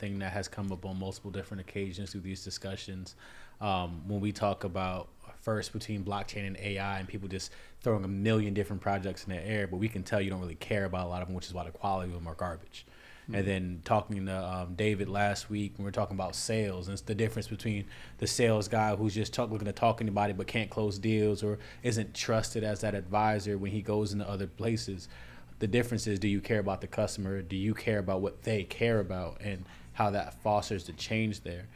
thing that has come up on multiple different occasions through these discussions. When we talk about first between blockchain and AI and people just throwing a million different projects in the air, but we can tell you don't really care about a lot of them, which is why the quality of them are garbage. And then talking to David last week, when we were talking about sales, and it's the difference between the sales guy who's just looking to talk to anybody but can't close deals or isn't trusted as that advisor when he goes into other places. The difference is, do you care about the customer? Do you care about what they care about and how that fosters the change there?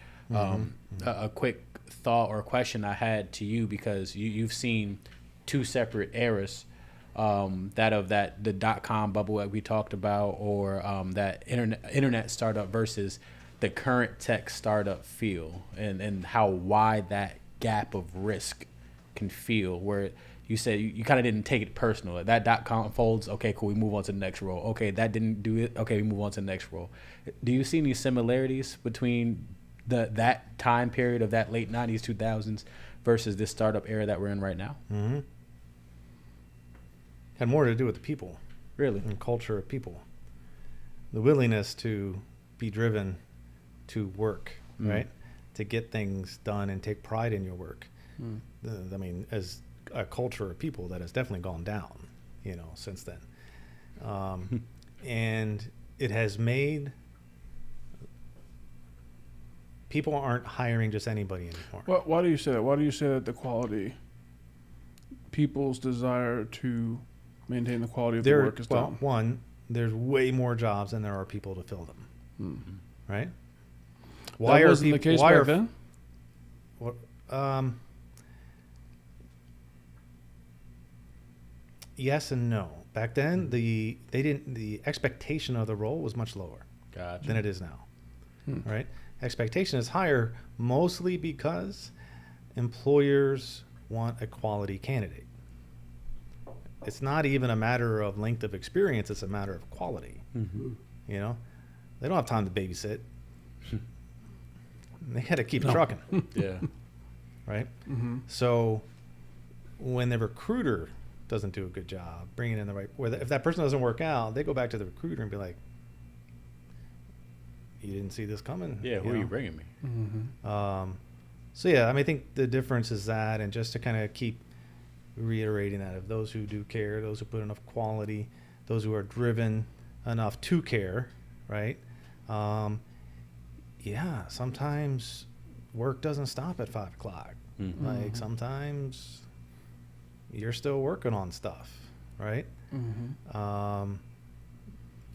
A quick thought or question I had to you, because you've seen two separate eras. The .com bubble that we talked about, or that internet startup versus the current tech startup feel, and how wide that gap of risk can feel, where you said you kind of didn't take it personal. That .com folds, okay, cool, we move on to the next role. Okay, that didn't do it, okay, we move on to the next role. Do you see any similarities between that time period of that late 90s, 2000s versus this startup era that we're in right now? Mm-hmm. Had more to do with the people. Really? And culture of people. The willingness to be driven to work, right? To get things done and take pride in your work. I mean, as a culture of people, that has definitely gone down, since then. And it has made people aren't hiring just anybody anymore. Why do you say that? Why do you say that the quality, people's desire to maintain the quality of the work is down? One, there's way more jobs than there are people to fill them. Right? Why that wasn't the case back then? Yes and no. Back then, the expectation of the role was much lower than it is now. Right? Expectation is higher, mostly because employers want a quality candidate. It's not even a matter of length of experience, it's a matter of quality. They don't have time to babysit. They had to keep trucking. Yeah. Right? So when the recruiter doesn't do a good job bringing in the right, if that person doesn't work out, they go back to the recruiter and be like, you didn't see this coming. Yeah, who are you bringing me? So yeah, I think the difference is that, and just to kind of keep reiterating that, of those who do care, those who put enough quality, those who are driven enough to care, right? Yeah, sometimes work doesn't stop at 5 o'clock. Like sometimes you're still working on stuff, right?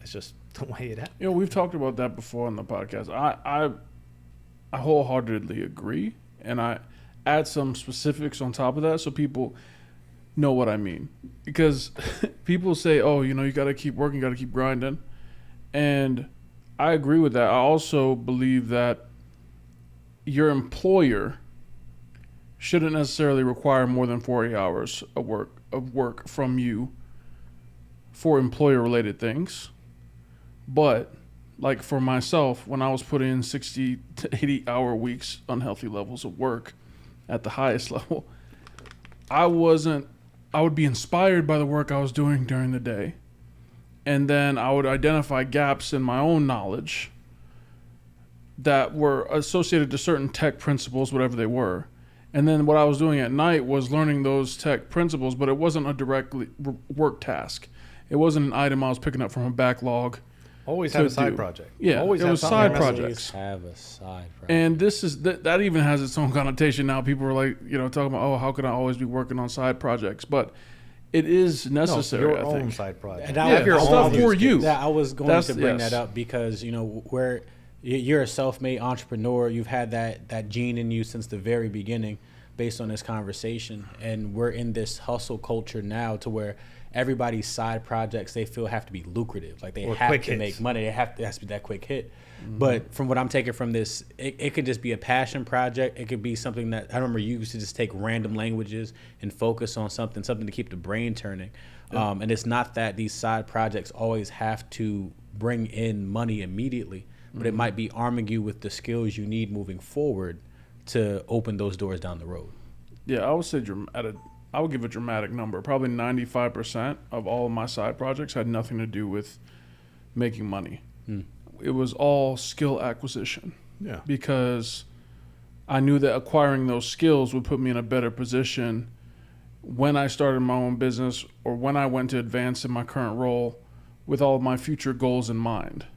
It's just the way it happens. We've talked about that before on the podcast. I wholeheartedly agree, and I add some specifics on top of that so people know what I mean. Because people say, oh, you got to keep working, got to keep grinding. And I agree with that. I also believe that your employer shouldn't necessarily require more than 40 hours of work from you for employer-related things. But like for myself, when I was putting in 60 to 80-hour weeks, unhealthy levels of work at the highest level, I would be inspired by the work I was doing during the day. And then I would identify gaps in my own knowledge that were associated to certain tech principles, whatever they were. And then what I was doing at night was learning those tech principles, but it wasn't a direct work task. It wasn't an item I was picking up from a backlog. Always have a side project. Yeah, always it was side projects. Have a side project. And this is that even has its own connotation now. People are like, talking about, oh, how can I always be working on side projects? But it is necessary. Your I own think. side project. And have your stuff own for you. Yeah, I was going to bring that up because where you're a self-made entrepreneur, you've had that gene in you since the very beginning, based on this conversation, and we're in this hustle culture now to where everybody's side projects they feel have to be lucrative, like they have to make money. It has to be that quick hit. But from what I'm taking from this, it could just be a passion project. It could be something that I remember you used to just take random languages and focus on something to keep the brain turning. And it's not that these side projects always have to bring in money immediately, but it might be arming you with the skills you need moving forward to open those doors down the road. Yeah, I would say I would give a dramatic number. Probably 95% of all of my side projects had nothing to do with making money. it was all skill acquisition. Yeah. Because I knew that acquiring those skills would put me in a better position when I started my own business or when I went to advance in my current role with all of my future goals in mind.